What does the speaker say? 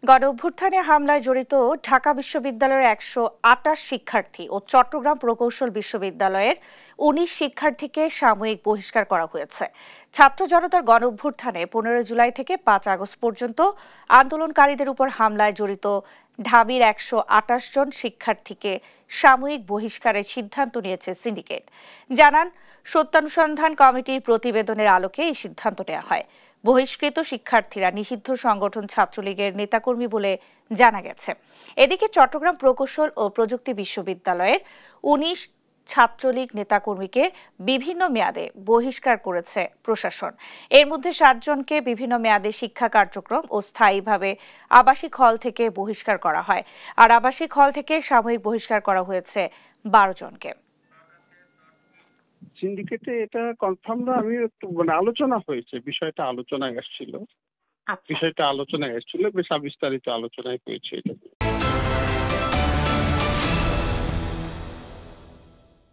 গণঅভ্যুত্থানে হামলায় জড়িত ঢাকা বিশ্ববিদ্যালয়ের ১২৮ শিক্ষার্থী ও চট্টগ্রাম প্রকৌশল বিশ্ববিদ্যালয়ের ১৯ শিক্ষার্থীকে সাময়িক বহিষ্কার করা হয়েছে। ছাত্র জনতার গণঅভ্যুত্থানে ১৫ জুলাই থেকে ৫ আগস্ট পর্যন্ত আন্দোলনকারীদের উপর হামলায় জড়িত ঢাবির ১২৮ জন শিক্ষার্থীকে সাময়িক বহিষ্কারের সিদ্ধান্ত নিয়েছে সিন্ডিকেট। জানান, সত্যানুসন্ধান কমিটির প্রতিবেদনের আলোকে এই সিদ্ধান্ত নেওয়া হয়। বহিষ্কৃত শিক্ষার্থীরা নিষিদ্ধ সংগঠন ছাত্রলীগের নেতাকর্মী বলে জানা গেছে। এদিকে চট্টগ্রাম প্রকৌশল ও প্রযুক্তি বিশ্ববিদ্যালয়ের ১৯ ছাত্রলীগ নেতাকর্মীকে বিভিন্ন মেয়াদে বহিষ্কার করেছে প্রশাসন। এর মধ্যে ৭ জনকে বিভিন্ন মেয়াদে শিক্ষা কার্যক্রম ও স্থায়ীভাবে আবাসিক হল থেকে বহিষ্কার করা হয়, আর আবাসিক হল থেকে সাময়িক বহিষ্কার করা হয়েছে ১২ জনকে। সিন্ডিকেটে এটা কনফার্ম না, আমি একটু আলোচনা হয়েছে, বিষয়টা আলোচনায় এসেছিল, আচ্ছা। বেশ বিস্তারিত আলোচনায় হয়েছে এটা।